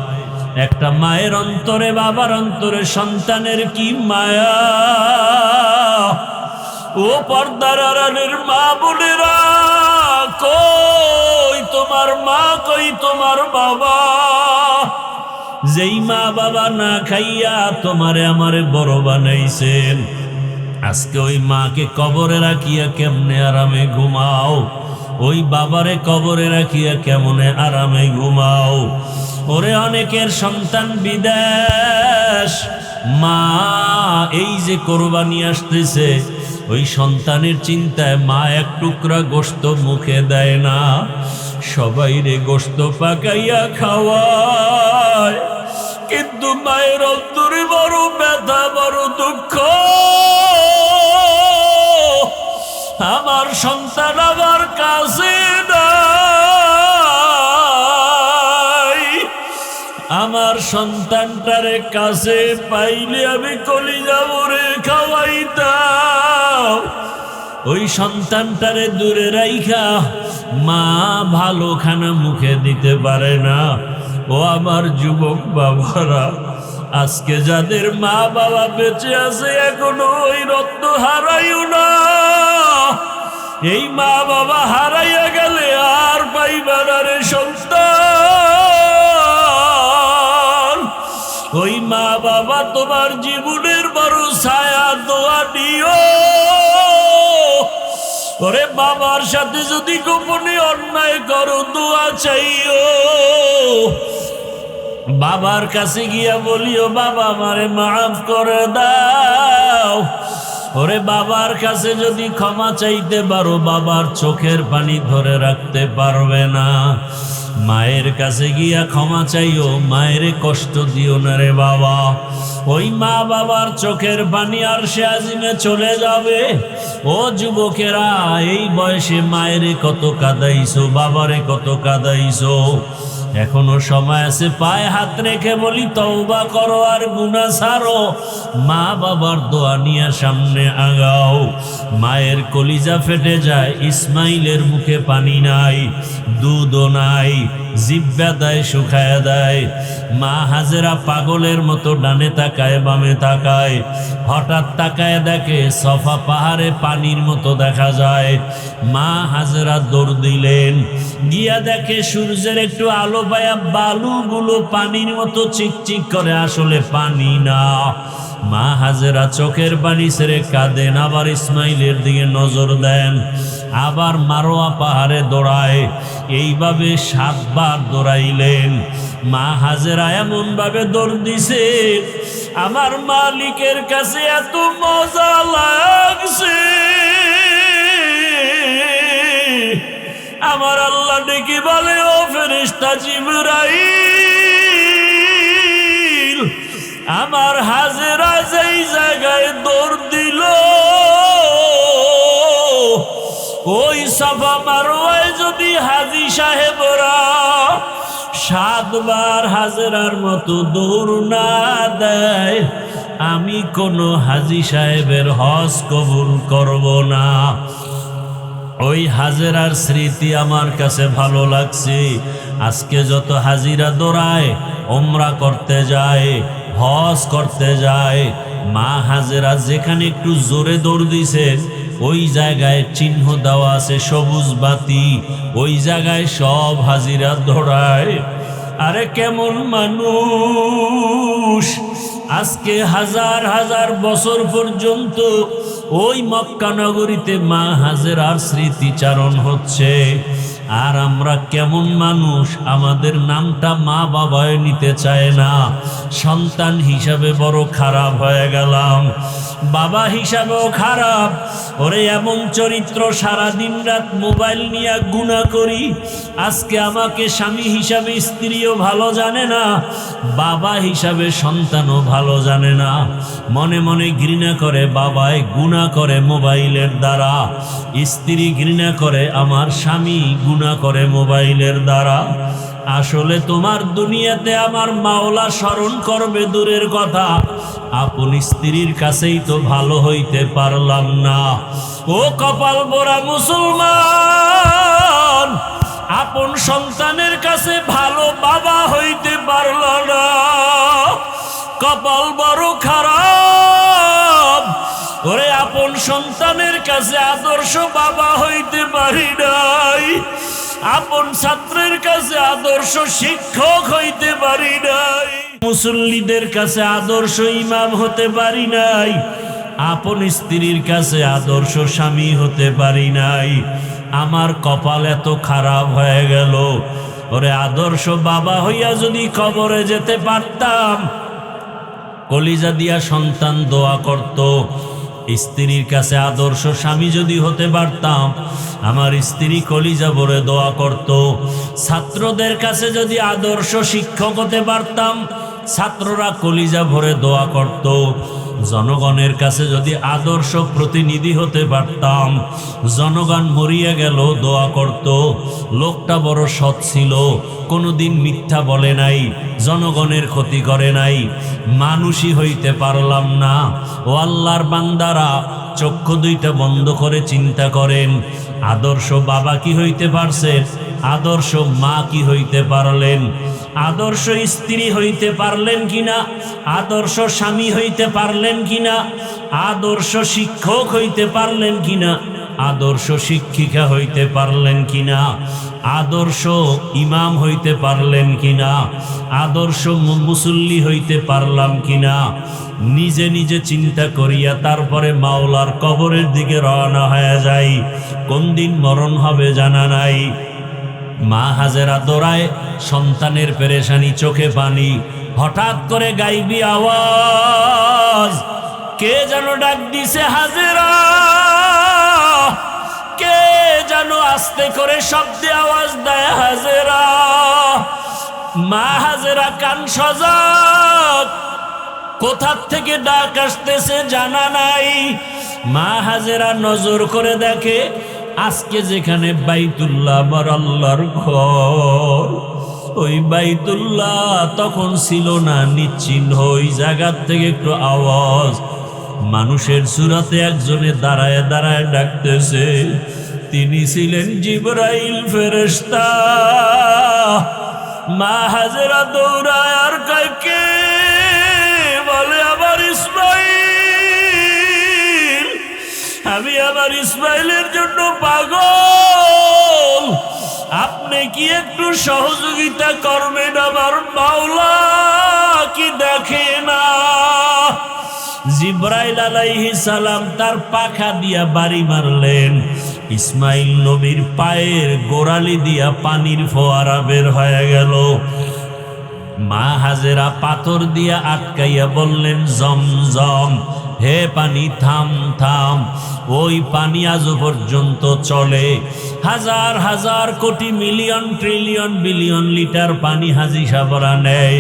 একটা মায়ের অন্তরে, বাবার অন্তরে সন্তানের কি মায়া। ও পর্দার আড়ালের মা বোনেরা, কই তোমার মা, কই তোমার বাবা? যেই মা বাবা না খাইয়া তোমারে আমারে বড় বানাইছেন, আজকে ওই মাকে কবরে রাখিয়া কেমনে আরামে ঘুমাও? ওই বাবারে কবরে রাখিয়া কেমনে আরামে ঘুমাও? ওরে অনেকের সন্তান বিদেশ, মা এই যে কোরবানি আসতেছে, ওই সন্তানের চিন্তায় মা এক টুকরা গোশত মুখে দেয় না, সবাই রে গোশত পাকাইয়া খাওয়ায়। কিন্তু মায়ের অন্তরে বড় ব্যথা, বড় দুঃখ। আমার সন্তান আমার কাছে নাই, আমার সন্তানটারে কাছে পাইলে আমি কলিজা ভরে খাওয়াইতাম। ওই সন্তানটারে দূরে রাইখা মা ভালো খানা মুখে দিতে পারে না। ও আমার যুবক বাবারা, আজকে যাদের মা বাবা বেঁচে আছে এখনো ওই রত্ন হারাইও না। এই মা বাবা হারাইয়া গেলে আর পাইবা না রে সন্তান। ওই মা বাবা তোমার জীবনের বড় ছায়া, দোয়া দিও। ওরে বাবার সাথে যদি গোপনে অন্যায় করো, দোয়া চাইও। বাবার কাছে গিয়া বলিও, বাবা আমারে মাফ করে দাও। ওরে বাবার কাছে যদি ক্ষমা চাইতে পারো, বাবার চোখের পানি ধরে রাখতে পারবে না। মায়ের কাছে গিয়া ক্ষমা চাইও, মায়ের কষ্ট দিও না রে বাবা। ওই মা বাবার চোখের পানি আরশে আজিমে চলে যাবে। ও যুবকেরা, এই বয়সে মায়েরে কত কাঁদাইছো, বাবারে কত কাঁদাইছো। এখনো সময় আছে, পায়ে হাত রেখে বলি তওবা করো আর গুনাহ ছাড়ো। মা বাবার দোয়া নিয়ে সামনে আগাও। মায়ের কলিজা ফেটে যায়, ইসমাইলের মুখে পানি নাই, দুধও নাই, জিহ্বা দেয় শুকায় দেয়। মা হাজেরা পাগলের মতো ডানে তাকায় বামে তাকায়, হঠাৎ তাকায় দেখে সফা পাহাড়ে পানির মতো দেখা যায়। মা হাজেরা দৌড় দিলেন, গিয়া দেখে সূর্যের একটু আলো পায়া বালুগুলো পানির মতো চিকচিক করে, আসলে পানি না। মা হাজেরা চোখের পানি ছেড়ে কাঁদেন, আবার ইসমাইলের দিকে নজর দেন, আবার মারোয়া পাহাড়ে দৌড়ায়। এইভাবে 7 বার দৌড়াইলেন। মা হাজেরা এমন ভাবে দৌড় দিছে, আমার মালিকের কাছে এত মজা লাগছে। আমার আল্লাহ ডেকে বলে, ও ফেরেশতা জিবরাইল, আমার হাজেরা যেই জায়গায় দৌড় দিল, ওই সাফা মারওয়ায় যদি হাজী সাহেবরা 7 বার হাজেরার মতো দৌড় না দেয়, আমি কোনো হাজী সাহেবের হজ কবুল করব না। ওই হাজেরার স্মৃতি আমার কাছে ভালো লাগছে। আজকে যত হাজিরা দৌড়ায়, ওমরা করতে যায়, হজ করতে যায়, মা হাজেরা যেখানে একটু জোরে দৌড় দিছেন, ওই জায়গায় চিহ্ন দেওয়া আছে সবুজ বাতি, ওই জায়গায় সব হাজিরা দৌড়ায়। আরে কেমন মানুষ! আজকে হাজার হাজার বছর পর্যন্ত ওই মক্কা নগরীতে মা হাজেরার স্মৃতিচারণ হচ্ছে। আর আমরা কেমন মানুষ, আমাদের নামটা মা বাবায় নিতে চায় না। সন্তান হিসাবে বড় খারাপ হয়ে গেলাম, বাবা হিসাবেও খারাপ। ওরে এমন চরিত্র, সারা দিন রাত মোবাইল নিয়ে গুনাহ করি। আজকে আমাকে স্বামী হিসাবে স্ত্রীও ভালো জানে না, বাবা হিসাবে সন্তানও ভালো জানে না। মনে মনে ঘৃণা করে বাবায়, গুনাহ করে মোবাইলের দ্বারা। স্ত্রী ঘৃণা করে আমার স্বামী, গুনাহ করে মোবাইলের দ্বারা। আসলে তোমার দুনিয়াতে আমার মাওলা স্মরণ করবে দূরের কথা, আপন স্ত্রীর কাছেই তো ভালো হইতে পারলাম না। ও কপাল পোড়া মুসলমান, আপন সন্তানের কাছে ভালো বাবা হইতে পারল না, কপাল বড় খারাপ। ওরে আপন সন্তানের কাছে আদর্শ বাবা হইতে পারি নাই, আপন ছাত্রের কাছে আদর্শ শিক্ষক হইতে পারি নাই, মুসল্লিদের কাছে আদর্শ ইমাম হতে পারি নাই, আপন স্ত্রীর কাছে আদর্শ স্বামী হতে পারি নাই। আমার কপাল এত খারাপ হয়ে গেল। ওরে আদর্শ বাবা হইয়া যদি কবরে যেতে পারতাম, কলিজা দিয়া সন্তান দোয়া করত। স্ত্রীর কাছে আদর্শ স্বামী যদি হতে পারতাম, আমার স্ত্রী কলিজা ভরে দোয়া করত। ছাত্রদের কাছে যদি আদর্শ শিক্ষক হতে পারতাম, ছাত্ররা কলিজা ভরে দোয়া করত। জনগণের কাছে যদি আদর্শ প্রতিনিধি হতে পারতাম, জনগণ মরিয়া গেল দোয়া করত। লোকটা বড় সৎ ছিল, কোনোদিন মিথ্যা বলে নাই, জনগণের ক্ষতি করে নাই। মানুষই হইতে পারলাম না। ও আল্লাহর বান্দারা, চক্ষু দুইটা বন্ধ করে চিন্তা করেন, আদর্শ বাবা কি হইতে পারছেন? আদর্শ মা কি হইতে পারলেন? আদর্শ স্ত্রী হইতে পারলেন কিনা? আদর্শ স্বামী হইতে পারলেন কিনা? আদর্শ শিক্ষক হইতে পারলেন কিনা? আদর্শ শিক্ষিকা হইতে পারলেন কিনা? আদর্শ ইমাম হইতে পারলেন কিনা? আদর্শ মুসল্লি হইতে পারলাম কিনা? নিজে নিজে চিন্তা করিয়া তারপরে মাওলার কবরের দিকে রওনা হয়ে যাই। কোন দিন মরণ হবে জানা নাই। মা হাজেরা দৌড়ায়, সন্তানের পেরেশানি, চোখে পানি। হঠাৎ করে গাইবি আওয়াজ, কে যেন ডাক দিছে হাজেরা, কে যেন আস্তে করে শব্দে আওয়াজ দেয় হাজেরা। মা হাজেরা কান সজাগ, কোথার থেকে ডাক আসতেছে জানা নাই। মা হাজেরা নজর করে দেখে, আজকে যেখানে বাইতুল্লাহ আমার আল্লাহর ঘর, ওই বাইতুল্লাহ তখন ছিল না, নিশ্চিহ্ন। ওই জায়গার থেকে একটু আওয়াজ, মানুষের সুরাতে একজনে দাঁড়ায় দাঁড়ায় ডাকতেছে। তিনি ছিলেন জিবরাইল ফেরেশতা। মা হাজেরা দৌড়ায় আর কয়, কে? বলে, আমার ইসমাইল। আমি আমার ইসমাইলের জন্য পাগল, আপনি কি একটু সহযোগিতা করবেন? আমার মাওলা কি দেখে না? জিবরাইল আলাইহিস সালাম তার পাখা দিয়া বাড়ি মারলেন। ইসমাইল নবীর পায়ের গোড়ালি দিয়া পানির ফোয়ারা বের হয়ে গেল। মা হাজেরা পাথর দিয়া আটকাইয়া বললেন, জমজম, হে পানি থাম থাম। ওই পানি আজও পর্যন্ত চলে। হাজার হাজার কোটি মিলিয়ন ট্রিলিয়ন বিলিয়ন লিটার পানি হাজি সাবরা নেয়,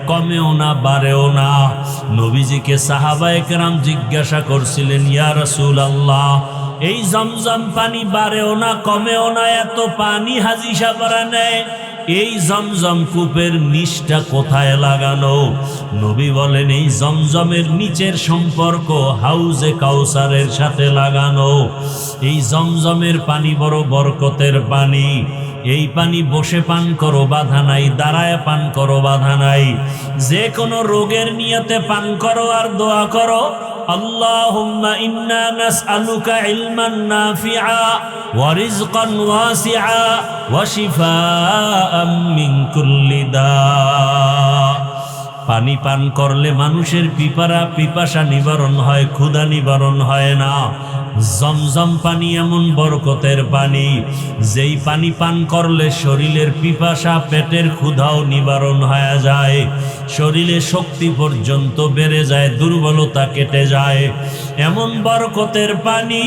কমেও না বাড়েও না। নবীজিকে সাহাবায়ে কেরাম জিজ্ঞাসা করছিলেন, ইয়া রাসূলুল্লাহ, এই জমজম পানি বাড়েও না কমেও না, এত পানি হাজি সাবরা নেয়, এই জমজম কূপের নিচটা কোথায় লাগানো? নবী বলেন, এই জমজমের নিচের সম্পর্ক হাউজে কাউসারের সাথে লাগানো। এই জমজমের পানি বড় বরকতের পানি। এই পানি বসে পান করো বাধা নাই, দাঁড়ায় পান করো বাধা নাই। যে কোনো রোগের নিয়তে পান করো আর দোয়া করো, আল্লাহুম্মা ইন্না নাসআলুকা ইলমান নাফিআ ওয়া রিজকান ওয়াসিআ ওয়া শিফাআম মিন কুল্লি দা। পানি পান করলে মানুষের পিপাসা নিবারণ হয়, ক্ষুধা নিবারণ হয় না। জমজম পানি এমন বরকতের পানি, যেই পানি পান করলে শরীরের পিপাসা, পেটের ক্ষুধাও নিবারণ হয়ে যায়, শরীরে শক্তি পর্যন্ত বেড়ে যায়, দুর্বলতা কেটে যায়। এমন বরকতের পানি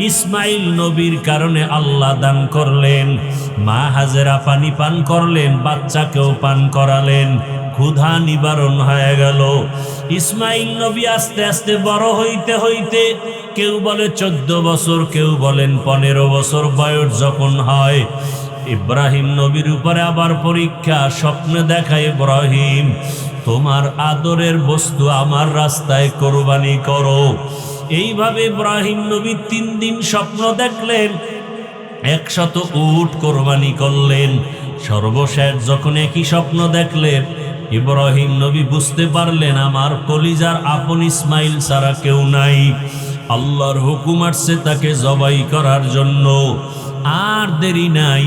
ইসমাইল নবীর কারণে আল্লাহ দান করলেন। মা হাজেরা পানি পান করলেন, বাচ্চাকেও পান করালেন, ক্ষুধা নিবারণ হয়ে গেল। ইসমাইল নবী আস্তে আস্তে বড় হইতে হইতে, কেউ বলে 14 বছর, কেউ বলেন 15 বছর বয়স যখন হয়, ইব্রাহিম নবীর উপরে আবার পরীক্ষা। স্বপ্নে দেখায়, ইব্রাহিম, তোমার আদরের বস্তু আমার রাস্তায় কোরবানি করো। এইভাবে ইব্রাহিম নবী 3 দিন স্বপ্ন দেখলেন। 100 উট কোরবানি করলেন। সর্বশেষ যখন একই স্বপ্ন দেখলেন, ইব্রাহিম নবী বুঝতে পারলেন আমার কলিজার আপন ইসমাইল ছাড়া কেউ নাই। আল্লাহর হুকুম আসছে তাকে জবাই করার জন্য। আর দেরি নাই,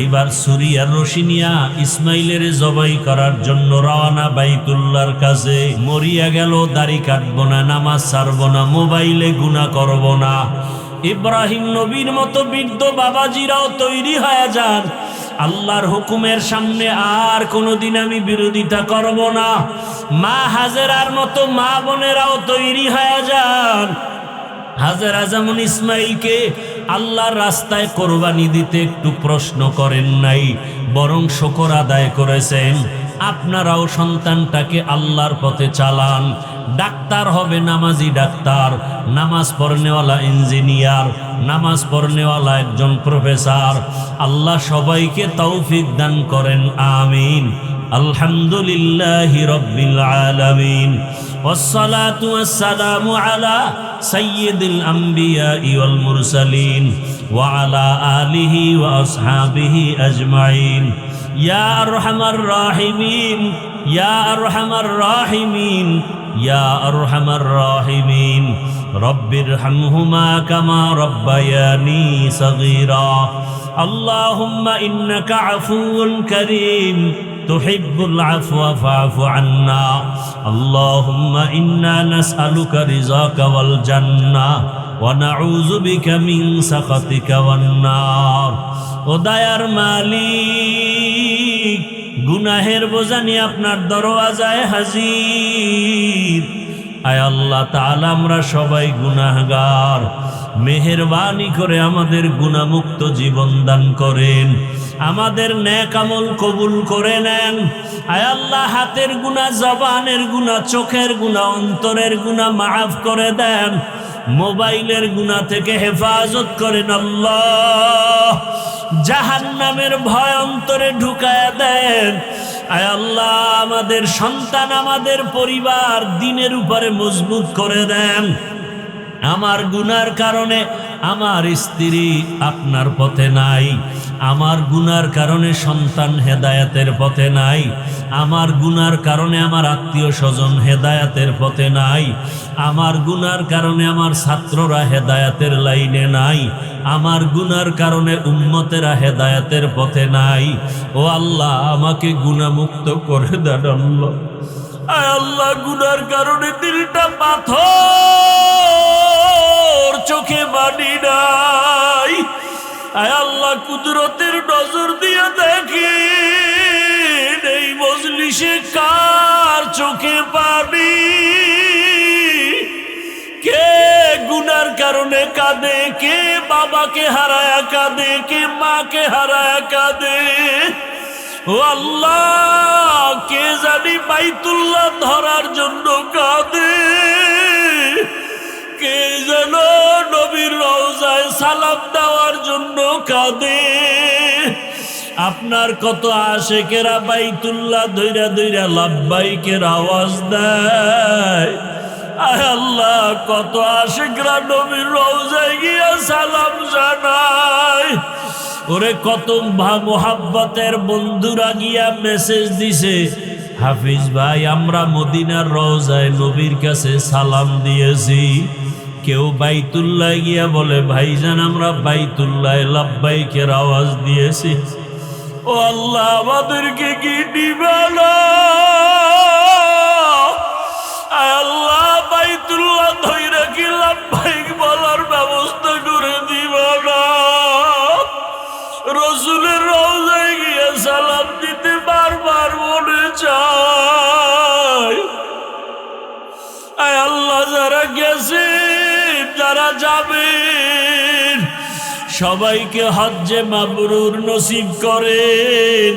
এবার ছুরি আর রশি নিয়া ইসমাইলের জবাই করার জন্য রওনা বাইতুল্লাহর কাছে। মরিয়া গেল, দাড়ি কাটবো না, নামাজ ছাড়বো না, মোবাইলে গুনাহ করব না। ইব্রাহিম নবীর মতো বৃদ্ধ বাবাজিরাও তৈরি হয়ে যান, আল্লাহর হুকুমের সামনে আর কোনোদিন আমি বিরোধিতা করব না। মা হাজেরার মতো মা বোনেরাও তৈরি হয়ে যান। হাজেরা যেমন ইসমাইলকে আল্লাহর রাস্তায় কোরবানি দিতে একটু প্রশ্ন করেন নাই, বরং শুকর আদায় করেছেন। আপনারাও সন্তানটাকে আল্লাহর পথে চালান। ডাক্তার হবে নামাজি ডাক্তার, নামাজ পড়নেওয়ালা ইঞ্জিনিয়ার, নামাজ পড়নেওয়ালা একজন প্রফেসর। আল্লাহ সবাইকে তৌফিক দান করেন, আমিন। আলহামদুলিল্লাহি রাব্বিল আলামিন। والصلاة والسلام على سيد الأنبياء والمرسلين وعلى آله وأصحابه أجمعين يا أرحم الراحمين يا أرحم الراحمين يا أرحم الراحمين رب ارحمهما كما ربياني صغيرا اللهم إنك عفو كريم تحب العفو فاعف عنا اللهم إنا نسألك رضاك والجنة ونعوذ بك من سخطك والنار। ও দয়ার মালিক, গুনাহের বোঝা নিয়ে আপনার দরওয়াজায় হাজির। আয় আল্লাহ তাআলা, আমরা সবাই গুনাহগার, মেহেরবানি করে আমাদের গুনাহমুক্ত জীবন দান করেন, আমাদের নেক আমল কবুল করে নেন। আয় আল্লাহ, হাতের গুনাহ, জবানের গুনাহ, চোখের গুনাহ, অন্তরের গুনাহ মাফ করে দেন। মোবাইলের গুনাহ থেকে হেফাজত করেন আল্লাহ। জাহান্নামের ভয় অন্তরে ঢুকায়া দেন। আয় আল্লাহ, আমাদের সন্তান, আমাদের পরিবার দ্বীনের উপরে মজবুত করে দেন। আমার গুনার কারণে আমার স্ত্রী আপনার পথে নাই, আমার গুনার কারণে সন্তান হেদায়েতের পথে নাই, আমার গুনার কারণে আমার আত্মীয় স্বজন হেদায়েতের পথে নাই, আমার গুনার কারণে আমার ছাত্ররা হেদায়েতের লাইনে নাই, আমার গুনার কারণে উম্মতেরা হেদায়েতের পথে নাই। ও আল্লাহ, আমাকে গুনাহমুক্ত করে দেন আল্লাহ। আয় আল্লাহ, গুনার কারণে দিলটা পাথর, চোখে বানি নাই। আয় আল্লাহ, কুদরতের নজর দিয়ে দেখেন এই মজলিসে কার চোখে পানি, কে গুনার কারণে কাঁদে, কে বাবাকে হারায়া কাঁদে, কে মাকে হারায়া কাঁদে। ও আল্লাহ, কে জানি বাইতুল্লাহ ধরার জন্য কাঁদে, কে যেন নবীর রওজায় সালাম দেওয়ার জন্য কাঁদে। আপনার কত আশেকেরা বাইতুল্লাহ ধইরা ধইরা লাব্বাইকের আওয়াজ দেয়। আয় আল্লাহ, কত আশেকরা নবীর রওজায় গিয়া সালাম জানায়। ওরে কত মোহাব্বতের বন্ধুরা গিয়া মেসেজ দিছে, হাফিজ ভাই আমরা মদিনার রওজায় নবীর কাছে সালাম দিয়েছি। কেউ বাইতুল্লাহ গিয়া বলে ভাইজান আমরা বাইতুল্লাহ লাব্বাইকের আওয়াজ দিয়েছি। ও আল্লাহ, আমাদেরকে কি দিবা না? আয় আল্লাহ, বাইতুল্লাহ ধইরা কি লাব্বাইক বলার ব্যবস্থা করে দিবা না? রসুলের রওজায় গিয়ে সালাম দিতে বারবার মনে চায়। আয় আল্লাহ, যারা গেছে, যারা যাবেন, সবাইকে হজ্জে মাবরুর নসিব করেন।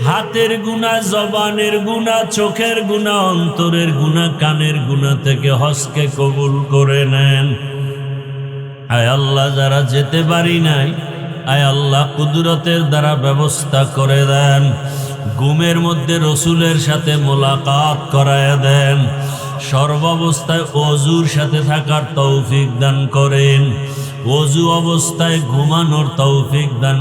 হাতের গুনাহ, জবানের গুনাহ, চোখের গুনাহ, অন্তরের গুনাহ, কানের গুনাহ থেকে হজকে কবুল করে নেন। আয় আল্লাহ, যারা যেতে পারি নাই, আয় আল্লাহ কুদরতের দ্বারা ব্যবস্থা করে দেন। ঘুমের মধ্যে রসুলের সাথে মোলাকাত করায় দেন। সর্বাবস্থায় ওযুর সাথে থাকার তৌফিক দান করেন। ওযু অবস্থায় ঘুমানোর তৌফিক দান